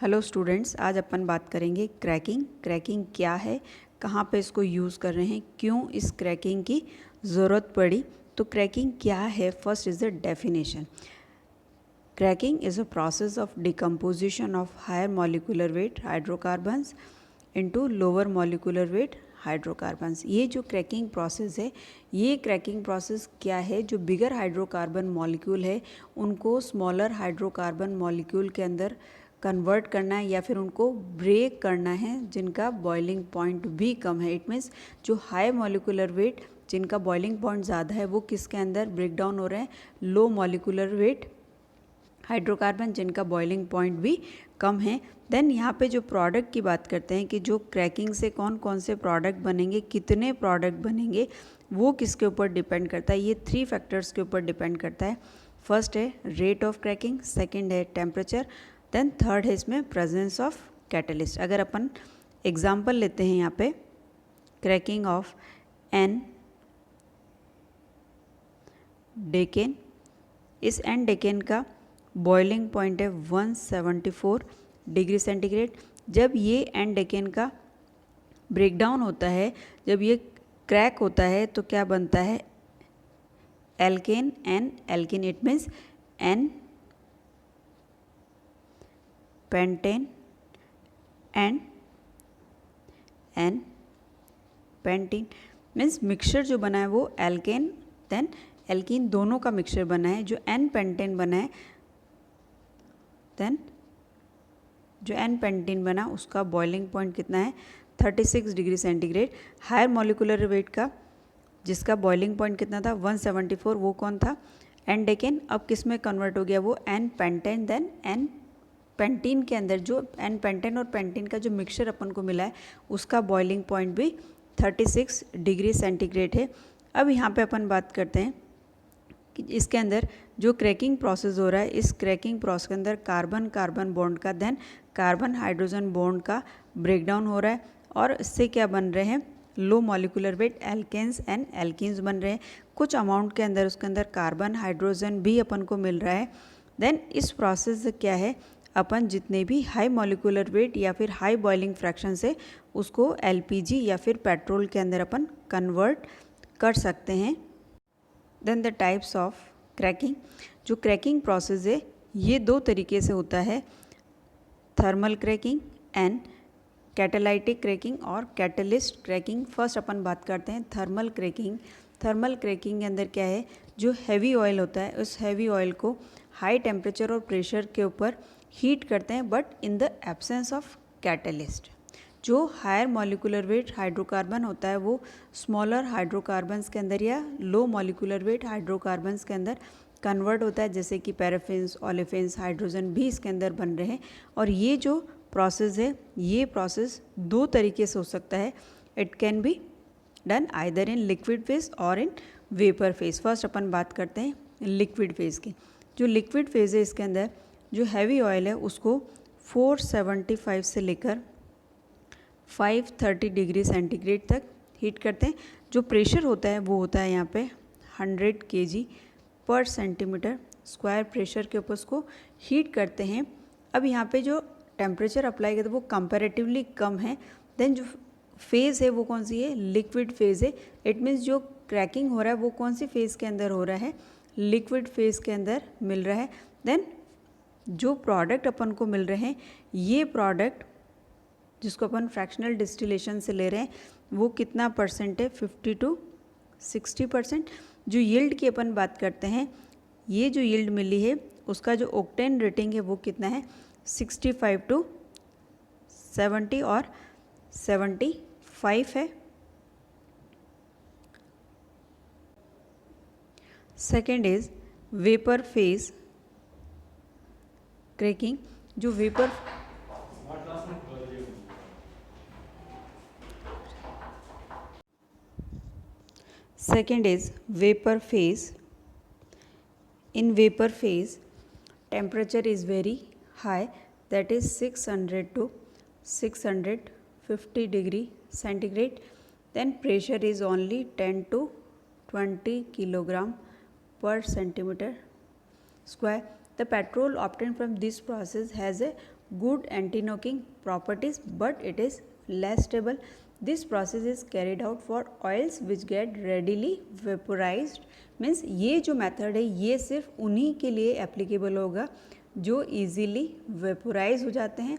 Hello students, आज अपन बात करेंगे क्रैकिंग। क्रैकिंग क्या है, कहाँ पे इसको यूज़ कर रहे हैं, क्यों इस क्रैकिंग की ज़रूरत पड़ी। तो क्रैकिंग क्या है, first is the definition. Cracking is a process of decomposition of higher molecular weight hydrocarbons into lower molecular weight hydrocarbons. ये जो क्रैकिंग प्रोसेस है, ये क्रैकिंग प्रोसेस क्या है, जो बिगर हाइड्रोकार्बन मॉलिक्यूल है उनको स्मॉलर हाइड्रोकार्बन मॉलिक्यूल के अंदर कन्वर्ट करना है या फिर उनको ब्रेक करना है जिनका बॉइलिंग पॉइंट भी कम है। इट मीन्स जो हाई मॉलिक्यूलर वेट जिनका बॉइलिंग पॉइंट ज़्यादा है वो किसके अंदर ब्रेक डाउन हो रहे हैं, लो मॉलिक्यूलर वेट हाइड्रोकार्बन जिनका बॉइलिंग पॉइंट भी कम है। देन यहाँ पे जो प्रोडक्ट की बात करते हैं कि जो क्रैकिंग से कौन कौन से प्रोडक्ट बनेंगे, कितने प्रोडक्ट बनेंगे, वो किसके ऊपर डिपेंड करता है। ये 3 फैक्टर्स के ऊपर डिपेंड करता है। फर्स्ट है रेट ऑफ क्रैकिंग, सेकेंड है टेम्परेचर, देन थर्ड है इसमें प्रेजेंस ऑफ कैटलिस्ट। अगर अपन एग्जाम्पल लेते हैं यहाँ पे क्रैकिंग ऑफ एन डेकेन, इस एन डेकेन का बॉइलिंग पॉइंट है 174 डिग्री सेंटीग्रेड। जब ये एन डेकेन का ब्रेकडाउन होता है, जब ये क्रैक होता है तो क्या बनता है, alkane and alkene. It means n pentane and n pentene. Means mixture जो बना है वो एल्केन देन एल्कीन दोनों का मिक्सचर बना है। जो एन पेंटेन बना है, देन जो एन पेंटीन बना उसका बॉइलिंग पॉइंट कितना है, 36 degree centigrade. Higher molecular weight का जिसका बॉइलिंग पॉइंट कितना था 174, वो कौन था, एन डेकेन। अब किस में कन्वर्ट हो गया वो, n pentane then n pentene के अंदर जो एन पेंटेन और पेंटीन का जो मिक्सचर अपन को मिला है उसका बॉइलिंग पॉइंट भी 36 डिग्री सेंटीग्रेड है। अब यहाँ पे अपन बात करते हैं कि इसके अंदर जो क्रैकिंग प्रोसेस हो रहा है, इस क्रैकिंग प्रोसेस के अंदर कार्बन कार्बन बॉन्ड का देन कार्बन हाइड्रोजन बॉन्ड का ब्रेकडाउन हो रहा है और इससे क्या बन रहे हैं, low molecular weight alkanes and alkenes बन रहे हैं। कुछ अमाउंट के अंदर उसके अंदर कार्बन हाइड्रोजन भी अपन को मिल रहा है। देन इस प्रोसेस से क्या है, अपन जितने भी हाई मॉलिक्यूलर वेट या फिर हाई बॉइलिंग फ्रैक्शन से उसको एलपीजी या फिर पेट्रोल के अंदर अपन कन्वर्ट कर सकते हैं। Then the types of cracking, जो क्रैकिंग प्रोसेस है ये 2 तरीके से होता है, thermal cracking and catalytic cracking और कैटलिस्ट क्रैकिंग। फर्स्ट अपन बात करते हैं थर्मल क्रैकिंग। थर्मल क्रैकिंग के अंदर क्या है, जो हैवी ऑयल होता है उस हैवी ऑयल को हाई टेम्परेचर और प्रेशर के ऊपर हीट करते हैं, but in the absence of catalyst. जो हायर मॉलिक्यूलर वेट हाइड्रोकार्बन होता है वो स्मॉलर हाइड्रोकार्बन्स के अंदर या लो मॉलिक्यूलर वेट हाइड्रोकार्बन्स के अंदर कन्वर्ट होता है, जैसे कि पैराफिन्स, ओलेफिन्स, हाइड्रोजन भी इसके अंदर बन रहे हैं। और ये जो प्रोसेस है, ये प्रोसेस 2 तरीके से हो सकता है। It can be done either in liquid phase और इन वेपर फेज। फर्स्ट अपन बात करते हैं लिक्विड फेज की। जो लिक्विड फेज है इसके अंदर जो हैवी ऑयल है उसको 475 से लेकर 530 डिग्री सेंटीग्रेड तक हीट करते हैं। जो प्रेशर होता है वो होता है यहाँ पे 100 kg पर सेंटीमीटर स्क्वायर प्रेशर के ऊपर उसको हीट करते हैं। अब यहाँ पे जो टेम्परेचर अप्लाई करते हैं वो कंपैरेटिवली कम है। देन जो फेज़ है वो कौन सी है, लिक्विड फेज़ है। इट मीन्स जो क्रैकिंग हो रहा है वो कौन सी फेज़ के अंदर हो रहा है, लिक्विड फेज़ के अंदर मिल रहा है। देन जो प्रोडक्ट अपन को मिल रहे हैं, ये प्रोडक्ट जिसको अपन फ्रैक्शनल डिस्टिलेशन से ले रहे हैं वो कितना परसेंट है, 50 to 60%। जो यील्ड की अपन बात करते हैं, ये जो यील्ड मिली है उसका जो ऑक्टेन रेटिंग है वो कितना है, 65 to 70 और 75 है। Second is vapour phase cracking. जो vapour Second is vapor phase. In vapor phase, temperature is very high, that is 600 to 650 degree centigrade. Then pressure is only 10 to 20 kilogram per centimeter square. The petrol obtained from this process has a good anti knocking properties but it is less stable. This process is carried out for oils which get readily vaporised. Means ये जो method है ये सिर्फ उन्हीं के लिए applicable होगा जो ईजीली वेपोराइज हो जाते हैं.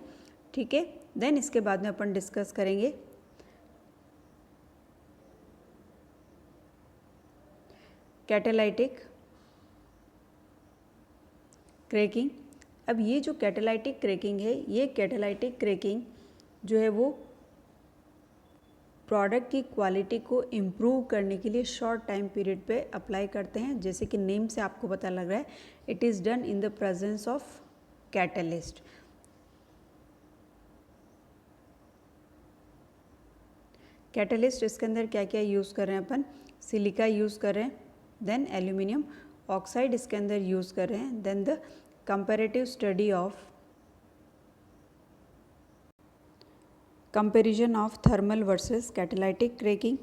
ठीक है, देन इसके बाद में अपन डिस्कस करेंगे कैटालाइटिक क्रैकिंग. अब ये जो कैटालाइटिक क्रैकिंग है, ये कैटालाइटिक क्रैकिंग जो है वो प्रोडक्ट की क्वालिटी को इम्प्रूव करने के लिए शॉर्ट टाइम पीरियड पे अप्लाई करते हैं. जैसे कि नेम से आपको पता लग रहा है, it is done in the presence of catalyst. Catalyst इसके अंदर क्या क्या यूज़ कर रहे हैं अपन, सिलिका यूज़ कर रहे हैं, देन एल्यूमिनियम ऑक्साइड इसके अंदर यूज़ कर रहे हैं. Then the comparative study of comparison of thermal versus catalytic cracking.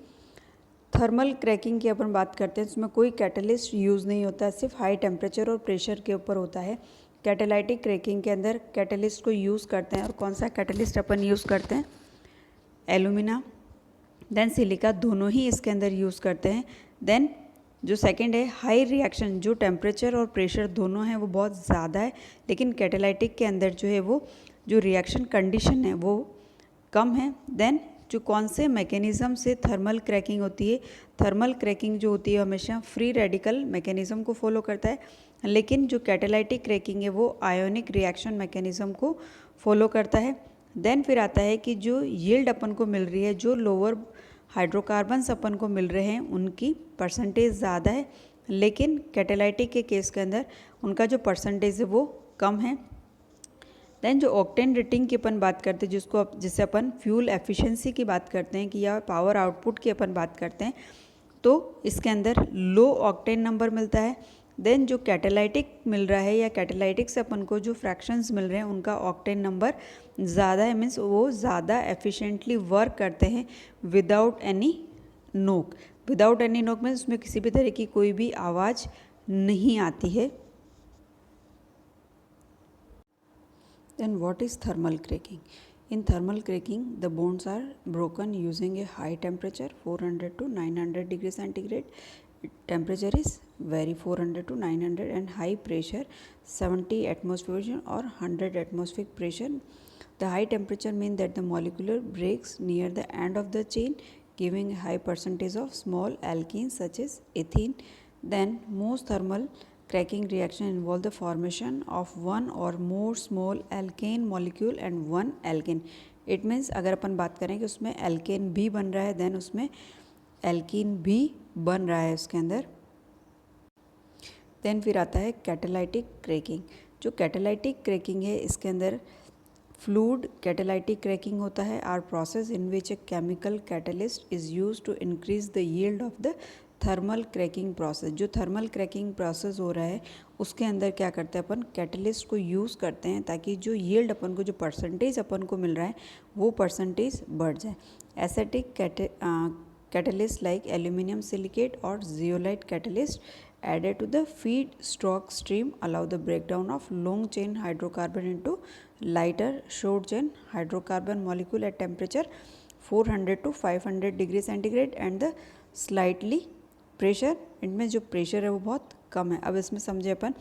Thermal cracking की अपन बात करते हैं, इसमें कोई कैटलिस्ट यूज़ नहीं होता है, सिर्फ हाई टेम्परेचर और प्रेशर के ऊपर होता है. कैटालाइटिक क्रैकिंग के अंदर कैटलिस्ट को यूज़ करते हैं, और कौन सा कैटलिस्ट अपन यूज़ करते हैं, एल्यूमिना देन सिलिका, दोनों ही इसके अंदर यूज़ करते हैं. देन जो सेकंड है हाई रिएक्शन, जो टेम्परेचर और प्रेशर दोनों हैं वो बहुत ज़्यादा है, लेकिन कैटालाइटिक के अंदर जो है वो जो रिएक्शन कंडीशन है वो कम है. देन जो कौन से मैकेनिज़्म से थर्मल क्रैकिंग होती है, थर्मल क्रैकिंग जो होती है हमेशा फ्री रेडिकल मैकेनिज़्म को फॉलो करता है, लेकिन जो कैटालाइटिक क्रैकिंग है वो आयोनिक रिएक्शन मैकेनिज़्म को फॉलो करता है. देन फिर आता है कि जो यील्ड अपन को मिल रही है, जो लोअर हाइड्रोकार्बन्स अपन को मिल रहे हैं उनकी परसेंटेज ज़्यादा है, लेकिन कैटालाइटिक के केस के अंदर उनका जो परसेंटेज है वो कम है. देन जो ऑक्टेन रेटिंग की अपन बात करते हैं, जिससे अपन फ्यूल एफिशिएंसी की बात करते हैं कि या पावर आउटपुट की अपन बात करते हैं, तो इसके अंदर लो ऑक्टेन नंबर मिलता है. देन जो कैटालाइटिक मिल रहा है या कैटालाइटिक से अपन को जो फ्रैक्शंस मिल रहे हैं उनका ऑक्टेन नंबर ज़्यादा है. मीन्स वो ज़्यादा एफिशिएंटली वर्क करते हैं विदाउट एनी नोक. विदाउट एनी नोक मीन्स उसमें किसी भी तरह की कोई भी आवाज़ नहीं आती है. Then what is thermal cracking? In thermal cracking, the bonds are broken using a high temperature 400 to 900 degrees centigrade. Temperature is vary 400 to 900 and high pressure 70 atmosphere pressure or 100 atmospheric pressure. The high temperature means that the molecular breaks near the end of the chain, giving a high percentage of small alkenes such as ethene. Then most thermal cracking reaction involve the formation of one or more small alkane molecule and one alkene. It means अगर अपन बात करें कि उसमें alkane भी बन रहा है, then उसमें alkene भी बन रहा है उसके अंदर. देन फिर आता है कैटालाइटिक क्रैकिंग. जो कैटालाइटिक क्रैकिंग है इसके अंदर फ्लूइड कैटालाइटिक क्रैकिंग होता है, are process in which a chemical catalyst is use to increase the yield of the thermal cracking process. जो थर्मल क्रैकिंग प्रोसेस हो रहा है उसके अंदर क्या करते हैं अपन, कैटलिस्ट को यूज़ करते हैं ताकि जो यील्ड अपन को, जो परसेंटेज अपन को मिल रहा है वो परसेंटेज बढ़ जाए. Acidic catalyst like aluminium silicate और zeolite catalyst added to the feedstock stream allow the breakdown of long chain hydrocarbon into lighter short chain hydrocarbon molecule at temperature 400 to 500 degree centigrade and the slightly pressure, इनमें जो pressure है वो बहुत कम है. अब इसमें समझे अपन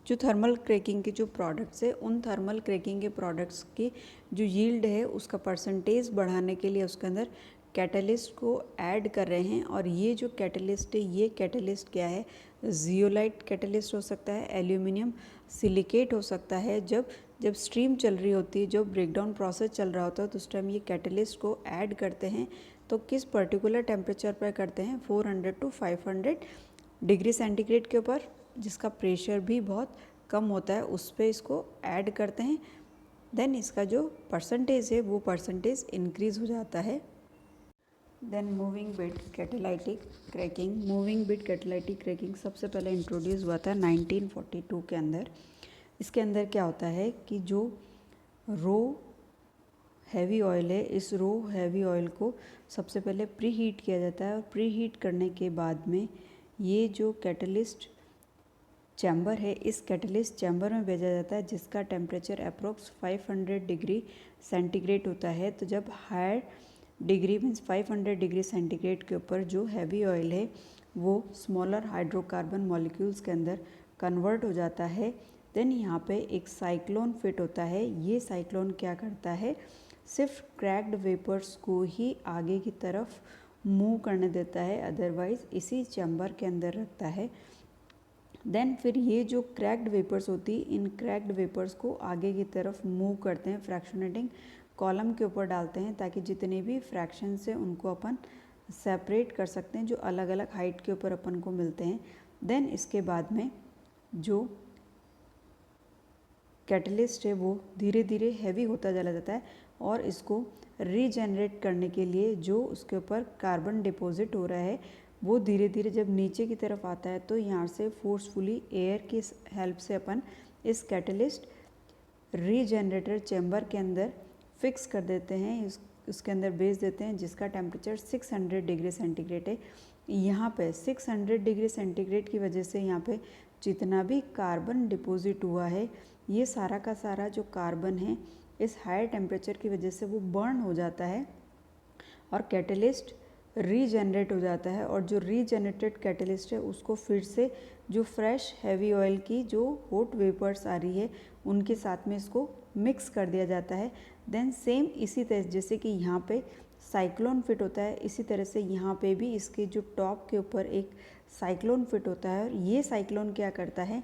जो थर्मल क्रैकिंग के जो प्रोडक्ट्स है, उन थर्मल क्रैकिंग के प्रोडक्ट्स की जो यील्ड है उसका परसेंटेज बढ़ाने के लिए उसके अंदर कैटलिस्ट को ऐड कर रहे हैं. और ये जो कैटलिस्ट है, ये कैटलिस्ट क्या है, जियोलाइट कैटलिस्ट हो सकता है, एल्यूमिनियम सिलिकेट हो सकता है. जब स्ट्रीम चल रही होती है, जब ब्रेकडाउन प्रोसेस चल रहा होता है, तो उस टाइम ये कैटलिस्ट को ऐड करते हैं. तो किस पर्टिकुलर टेम्परेचर पर करते हैं, 400 टू 500 डिग्री सेंटीग्रेड के ऊपर, जिसका प्रेशर भी बहुत कम होता है, उस पर इसको ऐड करते हैं. देन इसका जो परसेंटेज है वो परसेंटेज इंक्रीज़ हो जाता है. Then moving bed catalytic cracking. Moving bed catalytic cracking सबसे पहले इंट्रोड्यूस हुआ था 1942 के अंदर. इसके अंदर क्या होता है कि जो रो हैवी ऑयल है, इस रो हैवी ऑयल को सबसे पहले प्री हीट किया जाता है, और प्री हीट करने के बाद में ये जो कैटलिस्ट चैम्बर है, इस कैटलिस्ट चैम्बर में भेजा जाता है जिसका टेम्परेचर अप्रोक्स 500 डिग्री सेंटीग्रेड होता है। तो जब higher degree means 500 degree centigrade के ऊपर जो हैवी ऑयल है वो स्मॉलर हाइड्रोकार्बन मॉलिक्यूल्स के अंदर कन्वर्ट हो जाता है। देन यहाँ पे एक साइक्लोन फिट होता है। ये साइक्लोन क्या करता है, सिर्फ क्रैक्ड वेपर्स को ही आगे की तरफ मूव करने देता है, अदरवाइज इसी चैम्बर के अंदर रखता है। देन फिर ये जो क्रैक्ड वेपर्स होती है, इन क्रैक्ड वेपर्स को आगे की तरफ मूव करते हैं, फ्रैक्शनेटिंग कॉलम के ऊपर डालते हैं ताकि जितने भी फ्रैक्शन से उनको अपन सेपरेट कर सकते हैं जो अलग अलग हाइट के ऊपर अपन को मिलते हैं। देन इसके बाद में जो कैटलिस्ट है वो धीरे धीरे हैवी होता चला जाता है और इसको रीजनरेट करने के लिए जो उसके ऊपर कार्बन डिपॉजिट हो रहा है वो धीरे धीरे जब नीचे की तरफ आता है तो यहाँ से फोर्सफुली एयर की हेल्प से अपन इस कैटलिस्ट रीजनरेटर चैम्बर के अंदर फिक्स कर देते हैं, उसके अंदर भेज देते हैं जिसका टेम्परेचर 600 डिग्री सेंटीग्रेड है। यहाँ पे 600 डिग्री सेंटीग्रेड की वजह से यहाँ पे जितना भी कार्बन डिपॉजिट हुआ है ये सारा का सारा जो कार्बन है इस हायर टेम्परेचर की वजह से वो बर्न हो जाता है और कैटलिस्ट रीजनरेट हो जाता है। और जो रीजनरेटेड कैटलिस्ट है उसको फिर से जो फ्रेश हैवी ऑयल की जो हॉट वेपर्स आ रही है उनके साथ में इसको मिक्स कर दिया जाता है। देन सेम इसी तरह जैसे कि यहाँ पे साइक्लोन फिट होता है, इसी तरह से यहाँ पे भी इसके जो टॉप के ऊपर एक साइक्लोन फिट होता है। और ये साइक्लोन क्या करता है,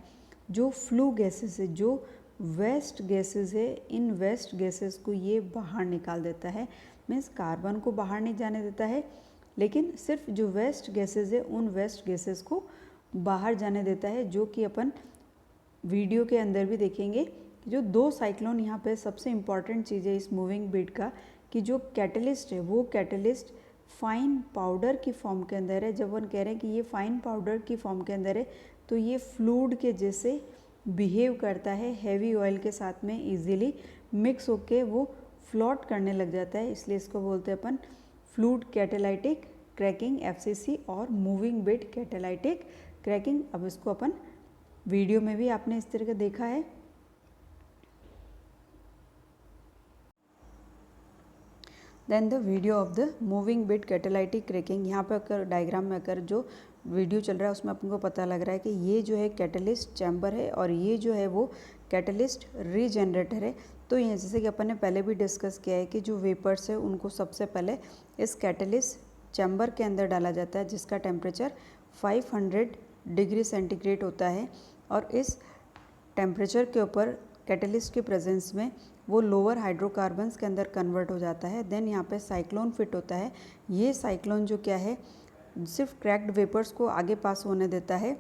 जो फ्लू गैसेस है, जो वेस्ट गैसेस है, इन वेस्ट गैसेस को ये बाहर निकाल देता है। मीन्स कार्बन को बाहर नहीं जाने देता है लेकिन सिर्फ जो वेस्ट गैसेस है उन वेस्ट गैसेस को बाहर जाने देता है, जो कि अपन वीडियो के अंदर भी देखेंगे। जो दो साइक्लोन यहाँ पे सबसे इम्पॉर्टेंट चीज़ है इस मूविंग बिट का कि जो कैटलिस्ट है वो कैटलिस्ट फाइन पाउडर की फॉर्म के अंदर है। जब अपन कह रहे हैं कि ये फाइन पाउडर की फॉर्म के अंदर है तो ये फ्लूइड के जैसे बिहेव करता है, हैवी ऑयल के साथ में इजीली मिक्स होके वो फ्लोट करने लग जाता है, इसलिए इसको बोलते हैं अपन फ्लूइड कैटालाइटिक क्रैकिंग FCC और मूविंग बिट कैटालाइटिक क्रैकिंग। अब इसको अपन वीडियो में भी आपने इस तरह का देखा है। Then the video of the moving bed catalytic cracking, यहाँ पर अगर डायग्राम में अगर जो वीडियो चल रहा है उसमें अपन को पता लग रहा है कि ये जो है कैटलिस्ट चैम्बर है और ये जो है वो कैटलिस्ट रीजनरेटर है। तो ये जैसे कि अपन ने पहले भी डिस्कस किया है कि जो वेपर्स है उनको सबसे पहले इस कैटलिस्ट चैम्बर के अंदर डाला जाता है जिसका टेम्परेचर 500 डिग्री सेंटीग्रेड होता है और इस टेम्परेचर के ऊपर कैटलिस्ट के प्रेजेंस में वो लोअर हाइड्रोकार्बन्स के अंदर कन्वर्ट हो जाता है। देन यहाँ पे साइक्लोन फिट होता है। ये साइक्लोन जो क्या है सिर्फ क्रैक्ड वेपर्स को आगे पास होने देता है।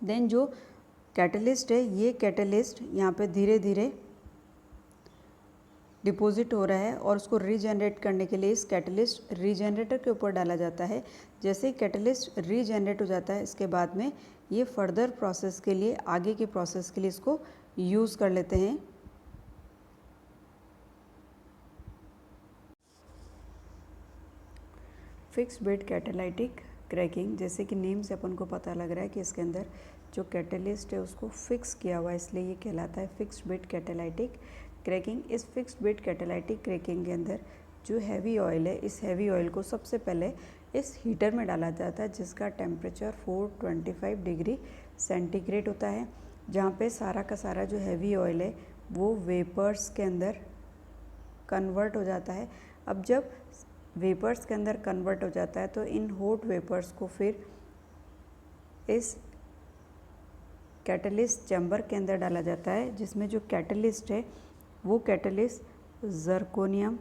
देन जो कैटलिस्ट है ये कैटलिस्ट यहाँ पे धीरे धीरे डिपॉजिट हो रहा है और उसको रीजनरेट करने के लिए इस कैटलिस्ट रीजनरेटर के ऊपर डाला जाता है। जैसे ही कैटलिस्ट रीजनरेट हो जाता है इसके बाद में ये फर्दर प्रोसेस के लिए, आगे के प्रोसेस के लिए इसको यूज़ कर लेते हैं। फिक्स्ड बिट कैटालाइटिक क्रैकिंग, जैसे कि नेम से अपन को पता लग रहा है कि इसके अंदर जो कैटलिस्ट है उसको फिक्स किया हुआ है, इसलिए ये कहलाता है फिक्स्ड बिट कैटालाइटिक क्रैकिंग। इस फिक्स्ड बिट कैटालाइटिक क्रैकिंग के अंदर जो हैवी ऑयल है, इस हैवी ऑयल को सबसे पहले इस हीटर में डाला जाता है जिसका टेम्परेचर 425 डिग्री सेंटीग्रेड होता है, जहाँ पे सारा का सारा जो हैवी ऑयल है वो वेपर्स के अंदर कन्वर्ट हो जाता है। अब जब वेपर्स के अंदर कन्वर्ट हो जाता है तो इन हॉट वेपर्स को फिर इस कैटलिस्ट चैम्बर के अंदर डाला जाता है जिसमें जो कैटलिस्ट है वो कैटलिस्ट ज़र्कोनियम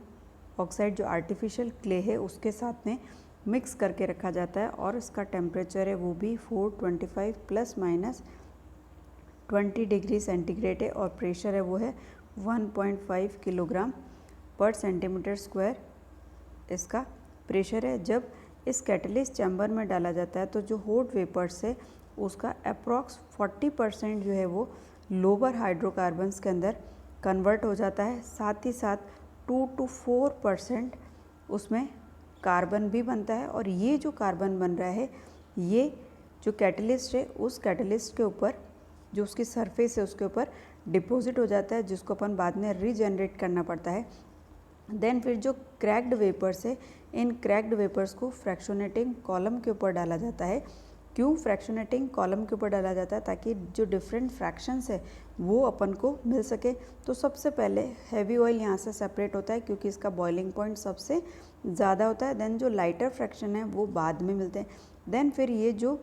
ऑक्साइड जो आर्टिफिशियल क्ले है उसके साथ में मिक्स करके रखा जाता है और इसका टेम्परेचर है वो भी 425 प्लस माइनस 20 डिग्री सेंटीग्रेड है और प्रेशर है वो है 1.5 किलोग्राम पर सेंटीमीटर स्क्वायर इसका प्रेशर है। जब इस कैटलिस्ट चैम्बर में डाला जाता है तो जो हॉट वेपर्स है उसका अप्रॉक्स 40% जो है वो लोअर हाइड्रोकार्बन्स के अंदर कन्वर्ट हो जाता है, साथ ही साथ 2 to 4% उसमें कार्बन भी बनता है। और ये जो कार्बन बन रहा है ये जो कैटलिस्ट है उस कैटलिस्ट के ऊपर जो उसकी सरफेस है उसके ऊपर डिपॉजिट हो जाता है, जिसको अपन बाद में रीजनरेट करना पड़ता है। देन फिर जो क्रैक्ड वेपर्स है, इन क्रैक्ड वेपर्स को फ्रैक्शनेटिंग कॉलम के ऊपर डाला जाता है। क्यों फ्रैक्शनेटिंग कॉलम के ऊपर डाला जाता है? ताकि जो डिफरेंट फ्रैक्शंस है वो अपन को मिल सके। तो सबसे पहले हैवी ऑयल यहाँ से सेपरेट होता है क्योंकि इसका बॉइलिंग पॉइंट सबसे ज़्यादा होता है। देन जो लाइटर फ्रैक्शन है वो बाद में मिलते हैं। देन फिर ये जो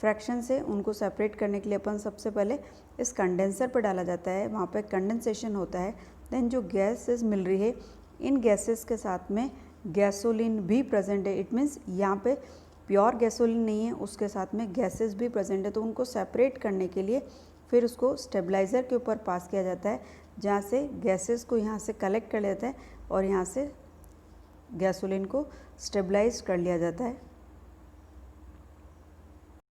फ्रैक्शंस है उनको सेपरेट करने के लिए अपन सबसे पहले इस कंडेंसर पर डाला जाता है, वहाँ पे कंडेंसेशन होता है। देन जो गैसेस मिल रही है, इन गैसेस के साथ में गैसोलीन भी प्रेजेंट है। इट मीन्स यहाँ पे प्योर गैसोलीन नहीं है, उसके साथ में गैसेस भी प्रेजेंट है। तो उनको सेपरेट करने के लिए फिर उसको स्टेबलाइज़र के ऊपर पास किया जाता है, जहाँ से गैसेस को यहाँ से कलेक्ट कर लेता है और यहाँ से गैसोलीन को स्टेबलाइज कर लिया जाता है।